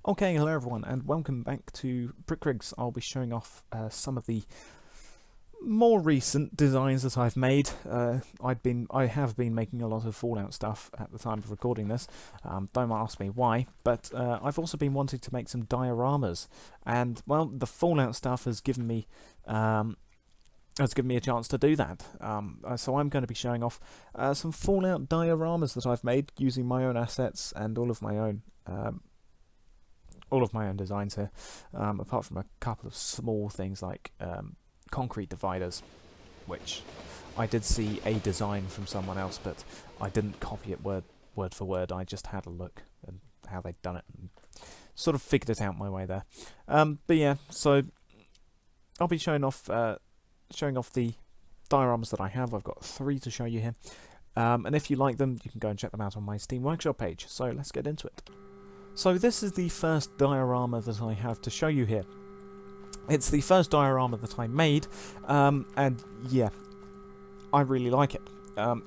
Okay, hello everyone, and welcome back to Brick Rigs. I'll be showing off some of the more recent designs that I've made. I have been making a lot of Fallout stuff at the time of recording this. Don't ask me why, but I've also been wanting to make some dioramas, and well, the Fallout stuff has given me a chance to do that. So I'm going to be showing off some Fallout dioramas that I've made using my own assets and all of my own designs here, apart from a couple of small things like concrete dividers, which I did see a design from someone else, but I didn't copy it word for word. I just had a look at how they'd done it and sort of figured it out my way there. But yeah, so I'll be showing off the dioramas that I have. I've got 3 to show you here, and if you like them, you can go and check them out on my Steam Workshop page. So let's get into it. So this is the first diorama that I have to show you here. It's the first diorama that I made, and yeah, I really like it.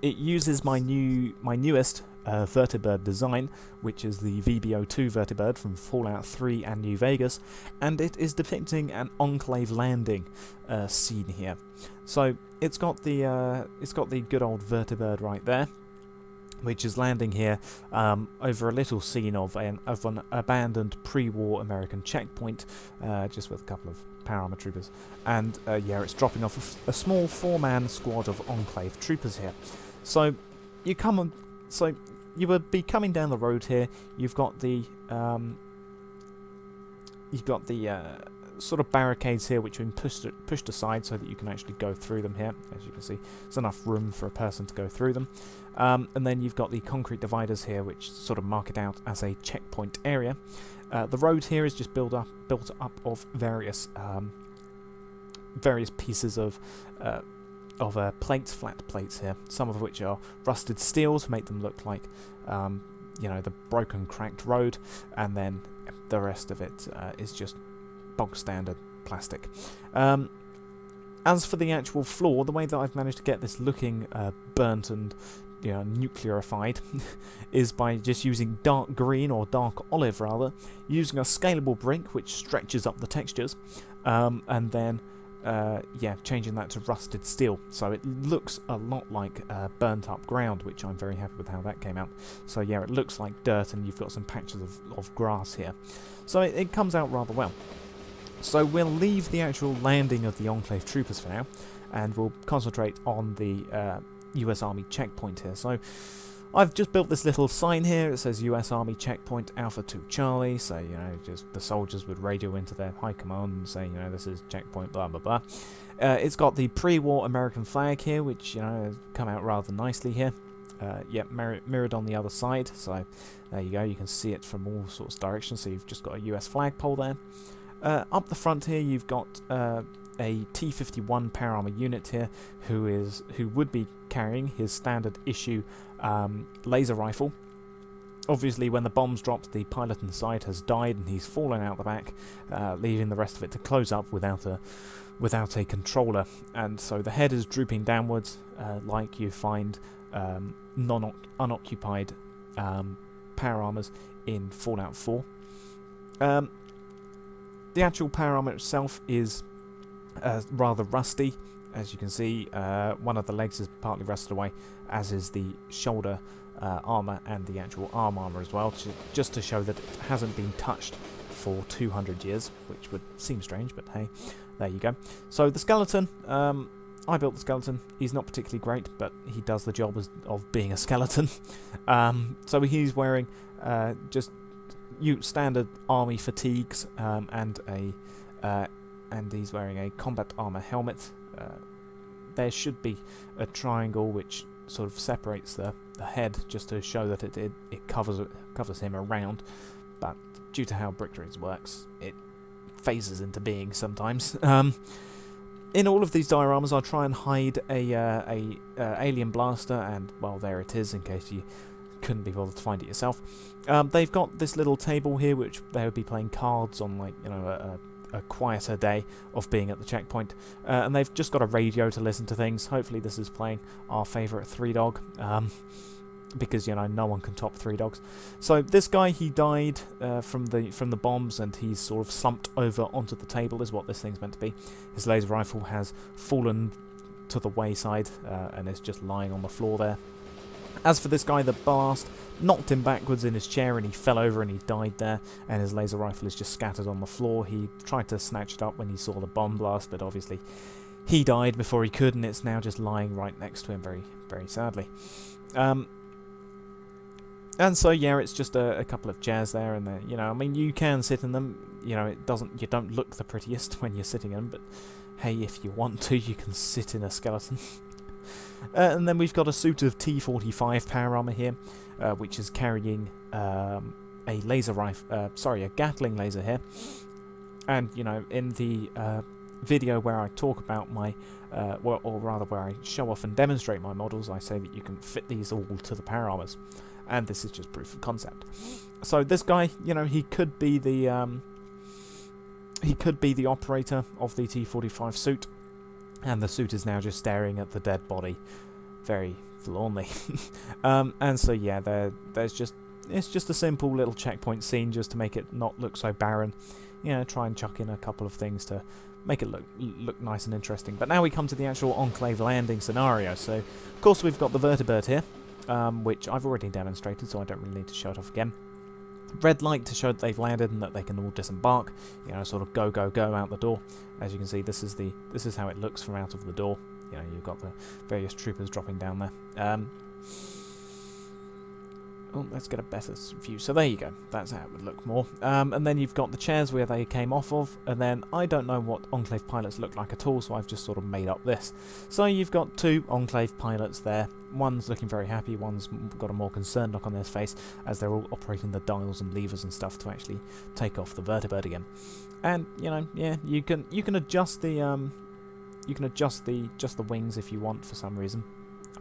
It uses my newest vertibird design, which is the VBO2 vertibird from Fallout 3 and New Vegas, and it is depicting an Enclave landing scene here. So it's got the good old vertibird right there, which is landing here over a little scene of an abandoned pre-war American checkpoint, just with a couple of power armor troopers, and yeah, it's dropping off a small 4-man squad of Enclave troopers here. So you would be coming down the road here. You've got the sort of barricades here, which have been pushed aside so that you can actually go through them here. As you can see, there's enough room for a person to go through them. And then you've got the concrete dividers here, which sort of mark it out as a checkpoint area. The road here is just built up of various pieces of plates, flat plates here. Some of which are rusted steel to make them look like the broken, cracked road, and then the rest of it is just bog standard plastic. As for the actual floor, the way that I've managed to get this looking burnt and nuclearified is by just using dark green, or dark olive rather, using a scalable brick which stretches up the textures, and then changing that to rusted steel, so it looks a lot like burnt up ground, which I'm very happy with how that came out. So yeah, it looks like dirt, and you've got some patches of grass here, so it comes out rather well. So we'll leave the actual landing of the Enclave troopers for now, and we'll concentrate on the US Army checkpoint here. So I've just built this little sign here. It says US Army checkpoint Alpha 2 Charlie, so just the soldiers would radio into their high command and say, this is checkpoint blah blah blah. It's got the pre-war American flag here, which has come out rather nicely here. Mirrored on the other side, so there you go, you can see it from all sorts of directions. So you've just got a US flagpole there. Up the front here, you've got a T-51 power armor unit here, who would be carrying his standard issue laser rifle. Obviously, when the bombs dropped, the pilot inside has died and he's fallen out the back, leaving the rest of it to close up without a controller. And so the head is drooping downwards, like you find unoccupied power armors in Fallout 4. The actual power armor itself is rather rusty. As you can see, one of the legs is partly rusted away, as is the shoulder armor and the actual arm armor as well, just to show that it hasn't been touched for 200 years, which would seem strange, but hey, there you go. So the skeleton, I built the skeleton. He's not particularly great, but he does the job of being a skeleton. So he's wearing just standard army fatigues, and he's wearing a combat armor helmet. There should be a triangle which sort of separates the head, just to show that it covers him around, but due to how Brick Rigs works, it phases into being sometimes. In all of these dioramas, I'll try and hide a alien blaster, and well, there it is, in case you couldn't be bothered to find it yourself. They've got this little table here, which they would be playing cards on, like a quieter day of being at the checkpoint, and they've just got a radio to listen to things. Hopefully this is playing our favourite 3 Dog. because, you know, no one can top 3 dogs. So this guy, he died from the bombs, and he's sort of slumped over onto the table, is what this thing's meant to be. His laser rifle has fallen to the wayside and is just lying on the floor there. As for this guy, the blast knocked him backwards in his chair, and he fell over and he died there, and his laser rifle is just scattered on the floor. He tried to snatch it up when he saw the bomb blast, but obviously he died before he could, and it's now just lying right next to him, very, very sadly. And so, yeah, it's just a couple of chairs there, and you know, I mean, you can sit in them. You know, you don't look the prettiest when you're sitting in them, but hey, if you want to, you can sit in a skeleton. And then we've got a suit of T-45 power armor here, which is carrying a laser rifle, a Gatling laser here. And you know, in the video where I talk about my, or rather where I show off and demonstrate my models, I say that you can fit these all to the power armors. And this is just proof of concept. So this guy, you know, he could be the operator of the T-45 suit, and the suit is now just staring at the dead body, very forlornly. And so yeah, it's just a simple little checkpoint scene just to make it not look so barren. You know, try and chuck in a couple of things to make it look nice and interesting. But now we come to the actual Enclave landing scenario. So of course we've got the vertibird here. Which I've already demonstrated, so I don't really need to show it off again. Red light to show that they've landed and that they can all disembark. You know, sort of go, go, go out the door. As you can see, this is how it looks from out of the door. You know, you've got the various troopers dropping down there. Oh, let's get a better view. So there you go. That's how it would look more. And then you've got the chairs where they came off of, and then I don't know what Enclave pilots look like at all, so I've just sort of made up this. So you've got 2 Enclave pilots there. One's looking very happy, one's got a more concerned look on their face, as they're all operating the dials and levers and stuff to actually take off the vertibird again. And you know, yeah, you can adjust the just the wings if you want for some reason.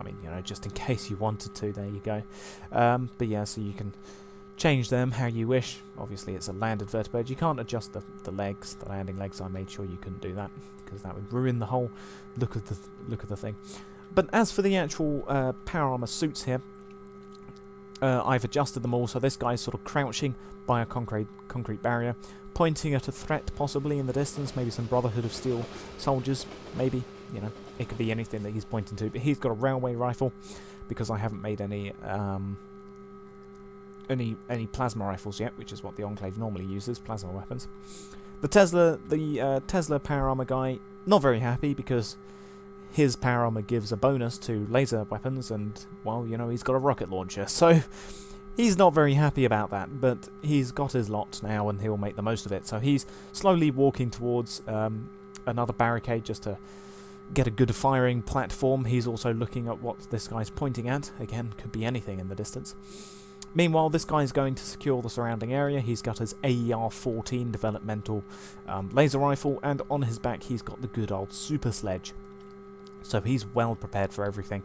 I mean, you know, just in case you wanted to, there you go. But yeah, so you can change them how you wish. Obviously, it's a landed vertibird. You can't adjust the legs, the landing legs. I made sure you couldn't do that, because that would ruin the whole look of the thing. But as for the actual power armor suits here, I've adjusted them all. So this guy's sort of crouching by a concrete barrier, pointing at a threat possibly in the distance. Maybe some Brotherhood of Steel soldiers, maybe. You know, it could be anything that he's pointing to. But he's got a railway rifle, because I haven't made any plasma rifles yet, which is what the Enclave normally uses, plasma weapons. The Tesla power armor guy, not very happy, because his power armor gives a bonus to laser weapons, and well, you know, he's got a rocket launcher, so he's not very happy about that. But he's got his lot now, and he'll make the most of it. So he's slowly walking towards another barricade just to get a good firing platform. He's also looking at what this guy's pointing at. Again, could be anything in the distance. Meanwhile, this guy's going to secure the surrounding area. He's got his AER-14 developmental laser rifle, and on his back he's got the good old super sledge. So he's well prepared for everything.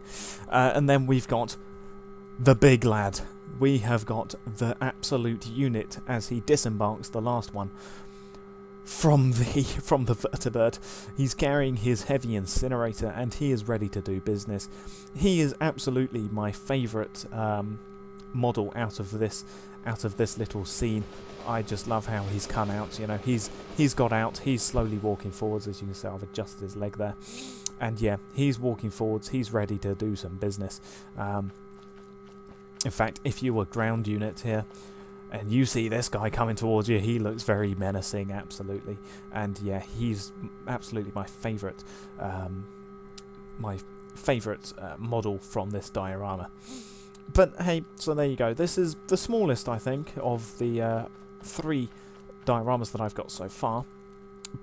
And then we've got the big lad. We have got the absolute unit as he disembarks the last one from the vertibird. He's carrying his heavy incinerator, and he is ready to do business. He is absolutely my favourite model out of this little scene. I just love how he's come out. You know, he's got out. He's slowly walking forwards. As you can see, I've adjusted his leg there, and yeah, he's walking forwards. He's ready to do some business. In fact, if you were ground unit here, and you see this guy coming towards you, he looks very menacing, absolutely. And yeah, he's absolutely my favourite model from this diorama. But hey, so there you go. This is the smallest, I think, of the 3 dioramas that I've got so far.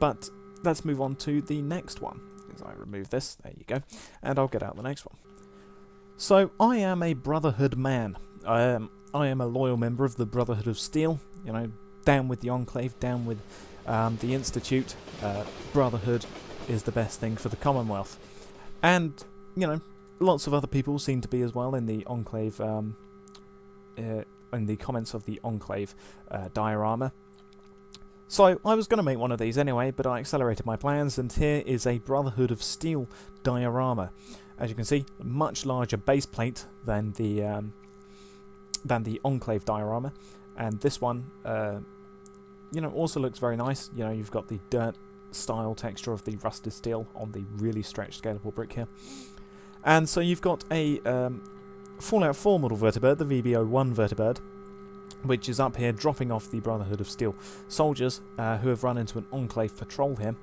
But let's move on to the next one. As I remove this, there you go, and I'll get out the next one. So I am a Brotherhood man. I am a loyal member of the Brotherhood of Steel. You know, down with the Enclave, down with the Institute. Brotherhood is the best thing for the Commonwealth. And, you know, lots of other people seem to be as well in the Enclave, in the comments of the Enclave diorama. So I was going to make one of these anyway, but I accelerated my plans, and here is a Brotherhood of Steel diorama. As you can see, a much larger base plate than the than the Enclave diorama, and this one, you know, also looks very nice. You know, you've got the dirt style texture of the rusted steel on the really stretched scalable brick here. And so you've got a Fallout 4 model vertibird, the VB01 vertibird, which is up here dropping off the Brotherhood of Steel soldiers who have run into an Enclave patrol here.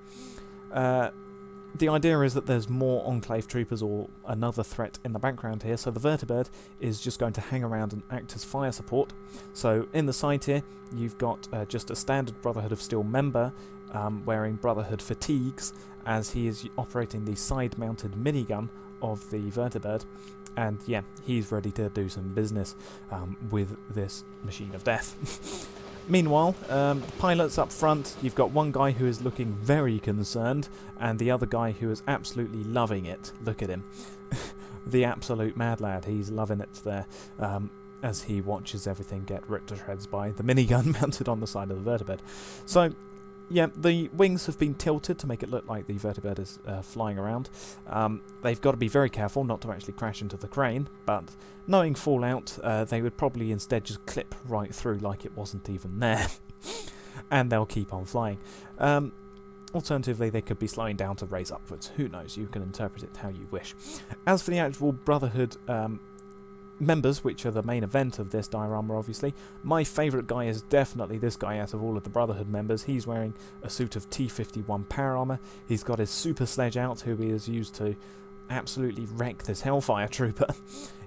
The idea is that there's more Enclave troopers or another threat in the background here, so the vertibird is just going to hang around and act as fire support. So in the side here, you've got just a standard Brotherhood of Steel member wearing Brotherhood fatigues, as he is operating the side-mounted minigun of the vertibird, and yeah, he's ready to do some business with this machine of death. Meanwhile, pilots up front, you've got one guy who is looking very concerned, and the other guy who is absolutely loving it. Look at him. The absolute mad lad, he's loving it there, as he watches everything get ripped to shreds by the minigun mounted on the side of the vertibird. So, yeah, the wings have been tilted to make it look like the vertibird is flying around. They've got to be very careful not to actually crash into the crane, but knowing Fallout, they would probably instead just clip right through like it wasn't even there. And they'll keep on flying. Alternatively, they could be slowing down to raise upwards. Who knows? You can interpret it how you wish. As for the actual Brotherhood members, which are the main event of this diorama, obviously, my favourite guy is definitely this guy out of all of the Brotherhood members. He's wearing a suit of T-51 power armour. He's got his super sledge out, who he has used to absolutely wreck this Hellfire trooper.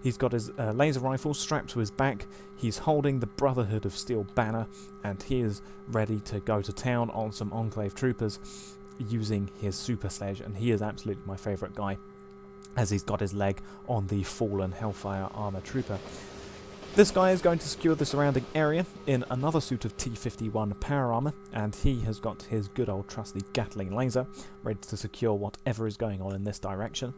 He's got his laser rifle strapped to his back. He's holding the Brotherhood of Steel banner, and he is ready to go to town on some Enclave troopers using his super sledge, and he is absolutely my favourite guy, as he's got his leg on the fallen Hellfire armor trooper. This guy is going to secure the surrounding area in another suit of T-51 power armor, and he has got his good old trusty Gatling laser, ready to secure whatever is going on in this direction.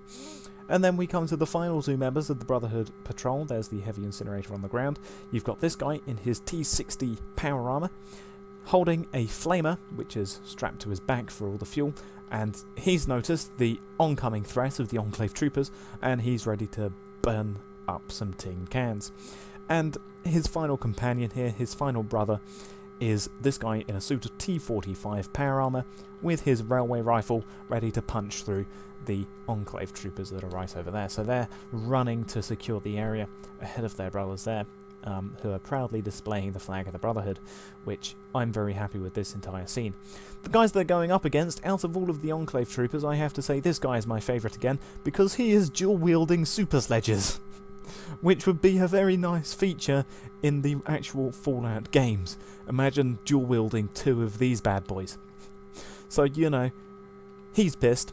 And then we come to the final two members of the Brotherhood Patrol. There's the heavy incinerator on the ground. You've got this guy in his T-60 power armor, holding a flamer, which is strapped to his back for all the fuel, and he's noticed the oncoming threat of the Enclave troopers, and he's ready to burn up some tin cans. And his final companion here, his final brother, is this guy in a suit of T-45 power armor with his railway rifle ready to punch through the Enclave troopers that are right over there. So they're running to secure the area ahead of their brothers there, who are proudly displaying the flag of the Brotherhood, which I'm very happy with this entire scene. The guys they're going up against, out of all of the Enclave troopers, I have to say this guy is my favourite again, because he is dual-wielding super sledges, which would be a very nice feature in the actual Fallout games. Imagine dual-wielding two of these bad boys. So, you know, he's pissed.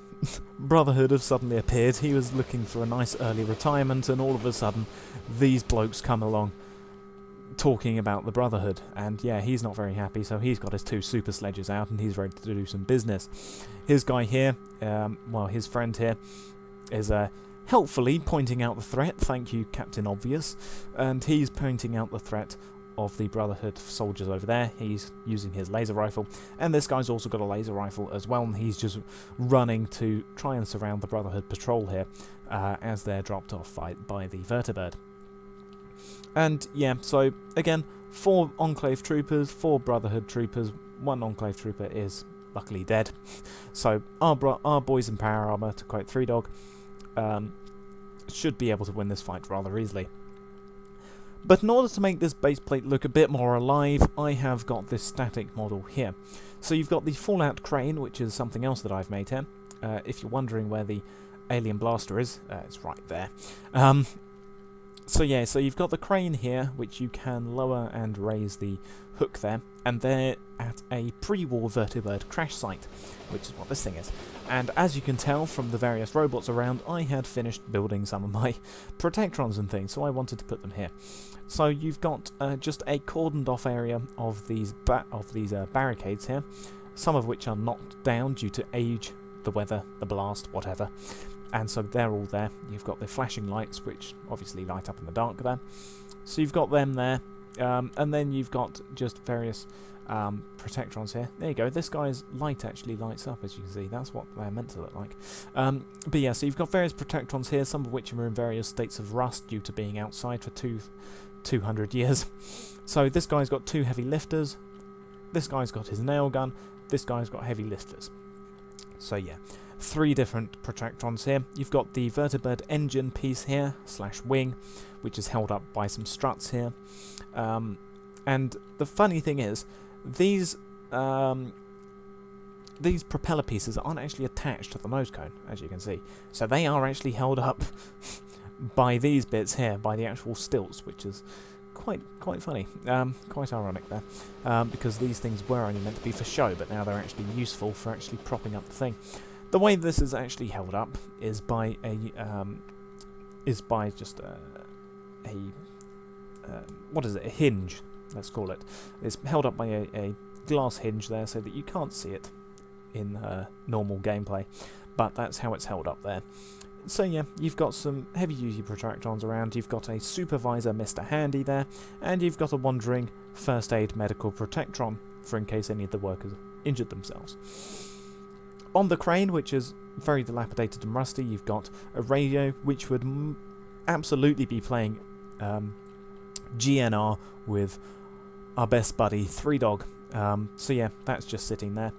Brotherhood have suddenly appeared. He was looking for a nice early retirement, and all of a sudden these blokes come along talking about the Brotherhood, and yeah, he's not very happy, so he's got his two super sledges out and he's ready to do some business. His guy here, well, his friend here, is helpfully pointing out the threat. Thank you, Captain Obvious. And he's pointing out the threat of the Brotherhood soldiers over there. He's using his laser rifle, and this guy's also got a laser rifle as well, and he's just running to try and surround the Brotherhood patrol here as they're dropped off by the vertibird. And yeah, so again, 4 Enclave troopers, 4 Brotherhood troopers, 1 Enclave trooper is luckily dead. So our boys in power armor, to quote 3Dog, should be able to win this fight rather easily. But in order to make this base plate look a bit more alive, I have got this static model here. So you've got the Fallout crane, which is something else that I've made here. If you're wondering where the alien blaster is, it's right there. So yeah, so you've got the crane here, which you can lower and raise the hook there, and they're at a pre-war vertibird crash site, which is what this thing is. And as you can tell from the various robots around, I had finished building some of my protectrons and things, so I wanted to put them here. So you've got just a cordoned off area of these barricades here, some of which are knocked down due to age, the weather, the blast, whatever. And so they're all there. You've got the flashing lights, which obviously light up in the dark there. So you've got them there. And then you've got just various protectrons here. There you go. This guy's light actually lights up, as you can see. That's what they're meant to look like. But yeah, so you've got various protectrons here, some of which are in various states of rust due to being outside for 200 years. So this guy's got 2 heavy lifters, this guy's got his nail gun, this guy's got heavy lifters. So yeah, 3 different Protectrons here. You've got the vertibird engine piece here, / wing, which is held up by some struts here. And the funny thing is, these propeller pieces aren't actually attached to the nose cone, as you can see. So they are actually held up by these bits here, by the actual stilts, which is quite funny, quite ironic there, because these things were only meant to be for show, but now they're actually useful for actually propping up the thing. The way this is actually held up is by just a what is it? A hinge, let's call it. It's held up by a glass hinge there, so that you can't see it in normal gameplay, but that's how it's held up there. So yeah, you've got some heavy-duty Protectrons around, you've got a Supervisor Mr. Handy there, and you've got a wandering First Aid Medical Protectron, for in case any of the workers injured themselves. On the crane, which is very dilapidated and rusty, you've got a radio, which would absolutely be playing GNR with our best buddy, 3Dog. So yeah, that's just sitting there.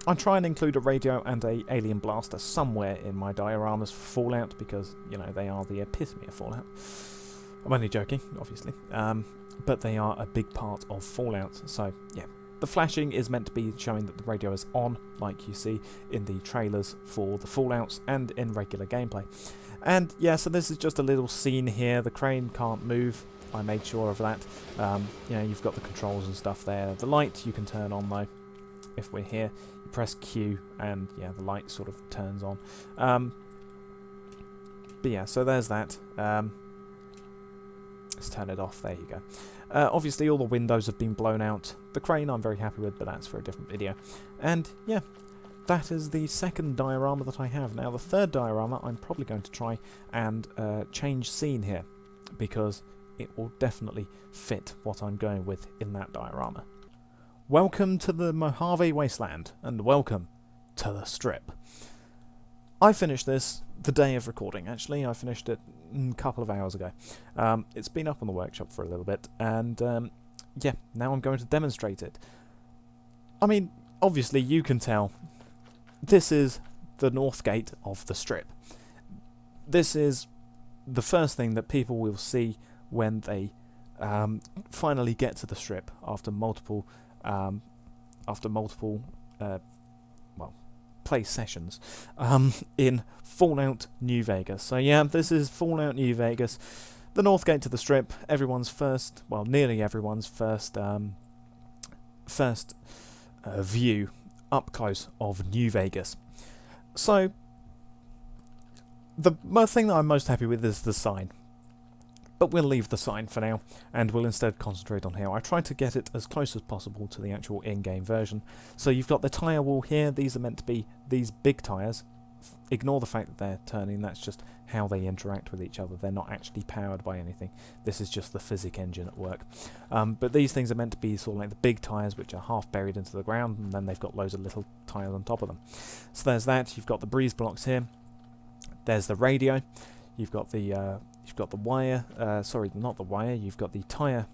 I'll try and include a radio and a alien blaster somewhere in my dioramas for Fallout, because, you know, they are the epitome of Fallout. I'm only joking, obviously. But they are a big part of Fallout, so yeah. The flashing is meant to be showing that the radio is on, like you see in the trailers for the Fallouts and in regular gameplay. And yeah, so this is just a little scene here. The crane can't move. I made sure of that. You know, you've got the controls and stuff there. The light you can turn on though. If we're here, you press Q and yeah, the light sort of turns on. But yeah, so there's that. Let's turn it off. There you go. Obviously, all the windows have been blown out. The crane I'm very happy with, but that's for a different video. And yeah, that is the second diorama that I have. Now, the third diorama, I'm probably going to try and change scene here, because it will definitely fit what I'm going with in that diorama. Welcome to the Mojave Wasteland, and welcome to the Strip. I finished this the day of recording, actually. I finished it a couple of hours ago. It's been up on the workshop for a little bit, and yeah, now I'm going to demonstrate it. I mean, obviously you can tell this is the north gate of the Strip. This is the first thing that people will see when they finally get to the Strip after multiple well, play sessions in Fallout New Vegas. So yeah, this is Fallout New Vegas, the north gate to the Strip. Everyone's first, well, nearly everyone's first view up close of New Vegas. So the thing that I'm most happy with is the sign. But we'll leave the sign for now, and we'll instead concentrate on here. I tried to get it as close as possible to the actual in-game version. So you've got the tyre wall here. These are meant to be these big tyres. Ignore the fact that they're turning. That's just how they interact with each other. They're not actually powered by anything. This is just the physic engine at work. But these things are meant to be sort of like the big tyres, which are half buried into the ground, and then they've got loads of little tyres on top of them. So there's that. You've got the breeze blocks here. There's the radio. You've got the wire, sorry, not the wire, you've got the tyre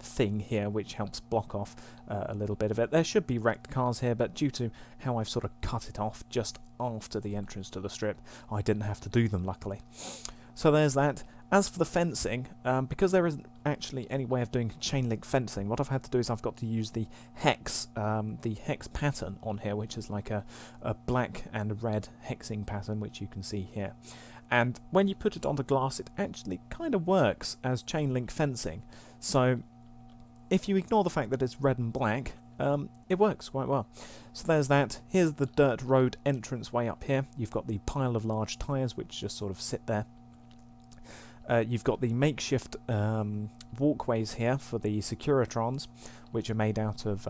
thing here, which helps block off a little bit of it. There should be wrecked cars here, but due to how I've sort of cut it off just after the entrance to the Strip, I didn't have to do them, luckily. So there's that. As for the fencing, because there isn't actually any way of doing chain link fencing, what I've had to do is I've got to use the hex pattern on here, which is like a black and red hexing pattern, which you can see here. And when you put it on the glass, it actually kind of works as chain link fencing. So if you ignore the fact that it's red and black, it works quite well. So there's that. Here's the dirt road entrance way up here. You've got the pile of large tyres which just sort of sit there. You've got the makeshift walkways here for the Securitrons, which are made out of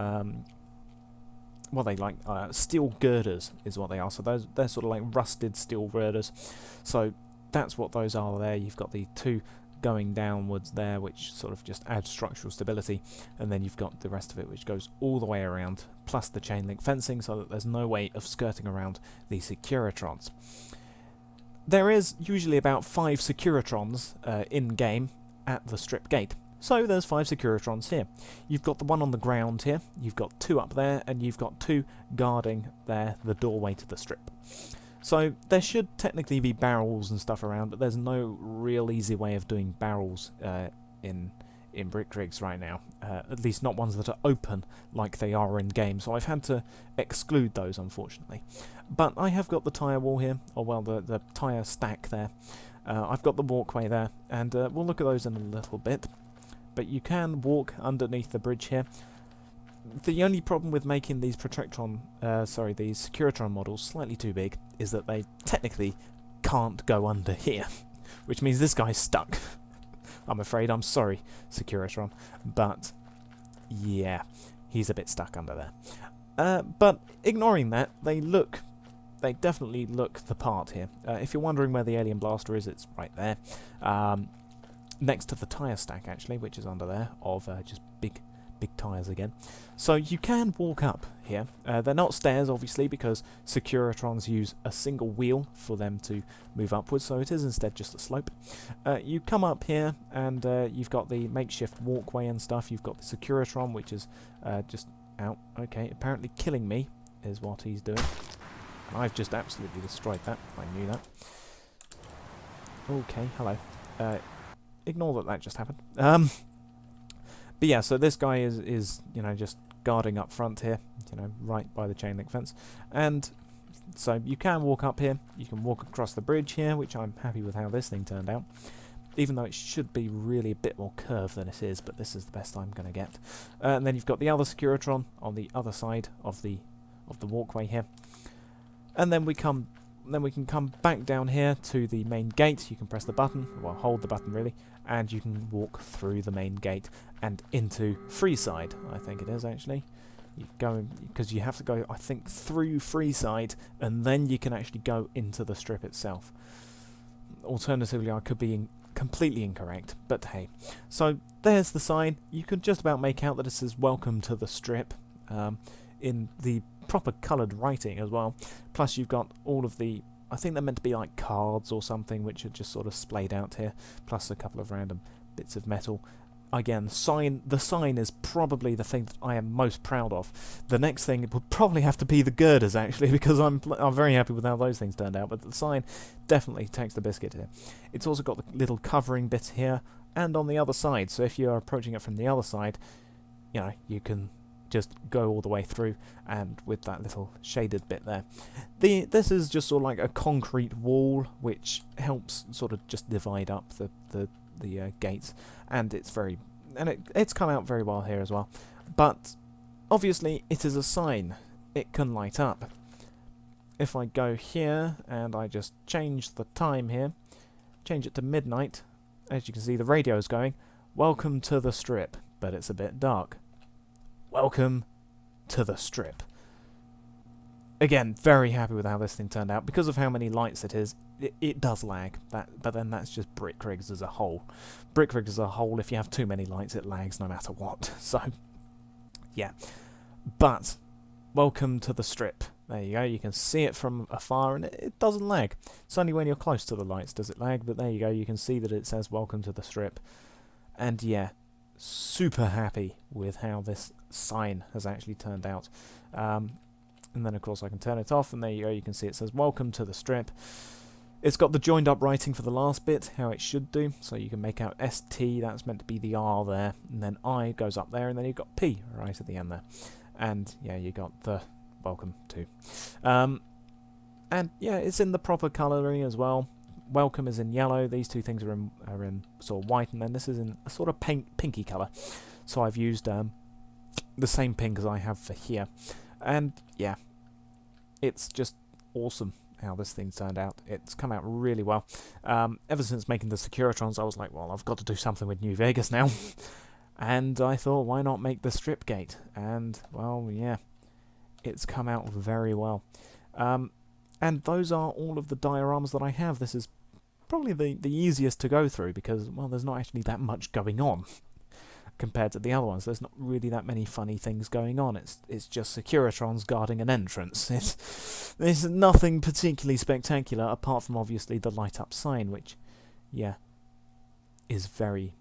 well, they like steel girders is what they are. So they're sort of like rusted steel girders. So that's what those are there. You've got the two going downwards there, which sort of just adds structural stability, and then you've got the rest of it, which goes all the way around, plus the chain link fencing, so that there's no way of skirting around the Securitrons. There is usually about 5 Securitrons in game at the Strip gate. So there's 5 Securitrons here. You've got the one on the ground here, you've got 2 up there, and you've got 2 guarding there, the doorway to the strip. So there should technically be barrels and stuff around, but there's no real easy way of doing barrels in brick rigs right now. At least not ones that are open like they are in game, so I've had to exclude those, unfortunately. But I have got the tyre wall here, or well, the tyre stack there. I've got the walkway there, and we'll look at those in a little bit. But you can walk underneath the bridge here. The only problem with making these these Securitron models slightly too big is that they technically can't go under here, which means this guy's stuck. I'm afraid, I'm sorry, Securitron, but yeah, he's a bit stuck under there. But ignoring that, they definitely look the part here. If you're wondering where the alien blaster is, it's right there. Next to the tyre stack, actually, which is under there, of just big tyres again. So you can walk up here. They're not stairs, obviously, because Securitrons use a single wheel for them to move upwards, so it is instead just a slope. You come up here, and you've got the makeshift walkway and stuff. You've got the Securitron, which is just out. Okay, apparently killing me is what he's doing. I've just absolutely destroyed that. I knew that. Okay, hello. Ignore that just happened. But yeah, so this guy is just guarding up front here, right by the chain link fence. And so you can walk up here, you can walk across the bridge here, which I'm happy with how this thing turned out. Even though it should be really a bit more curved than it is, but this is the best I'm going to get. And then you've got the other Securitron on the other side of the walkway here. And then we can come back down here to the main gate. You can press the button, well, hold the button really, and you can walk through the main gate and into Freeside, I think it is actually. You go, because you have to go, I think, through Freeside, and then you can actually go into the strip itself. Alternatively, I could be completely incorrect, but hey. So there's the sign. You can just about make out that it says "Welcome to the Strip" in the proper coloured writing as well. Plus you've got all of the, I think they're meant to be like cards or something, which are just sort of splayed out here, plus a couple of random bits of metal. Again, the sign is probably the thing that I am most proud of. The next thing would probably have to be the girders, actually, because I'm very happy with how those things turned out, but the sign definitely takes the biscuit here. It's also got the little covering bit here, and on the other side, so if you're approaching it from the other side, you can just go all the way through, and with that little shaded bit there. This is just sort of like a concrete wall, which helps sort of just divide up the gates, and it's come out very well here as well. But obviously it is a sign. It can light up. If I go here and I just change the time here, change it to midnight, as you can see the radio is going, "Welcome to the Strip," but it's a bit dark. Welcome to the Strip. Again, very happy with how this thing turned out. Because of how many lights it is, it does lag. But then that's just brick rigs as a whole. Brick rigs as a whole, if you have too many lights, it lags no matter what. So, yeah. But, welcome to the Strip. There you go. You can see it from afar, and it doesn't lag. It's only when you're close to the lights does it lag, but there you go. You can see that it says "Welcome to the Strip." And yeah, super happy with how this sign has actually turned out. And then of course I can turn it off, and there you go, you can see it says "Welcome to the Strip." It's got the joined up writing for the last bit, how it should do, so you can make out ST, that's meant to be the R there, and then I goes up there, and then you've got P right at the end there. And yeah, you got the "Welcome to." And yeah, it's in the proper colouring as well. Welcome is in yellow, these two things are in sort of white, and then this is in a sort of pinky colour. So I've used the same pink as I have for here. And yeah, it's just awesome how this thing turned out. It's come out really well. Ever since making the Securitrons, I was like, well, I've got to do something with New Vegas now. And I thought, why not make the strip gate? And, well, yeah, it's come out very well. And those are all of the dioramas that I have. This is probably the easiest to go through because, well, there's not actually that much going on compared to the other ones. There's not really that many funny things going on. It's just Securitrons guarding an entrance. There's nothing particularly spectacular apart from obviously the light up sign, which, yeah, is very,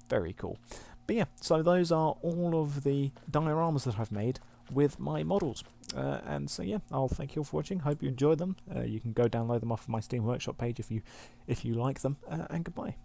very cool. But yeah, so those are all of the dioramas that I've made with my models. And so yeah, I'll thank you all for watching. Hope you enjoyed them. You can go download them off of my Steam Workshop page if you like them. And goodbye.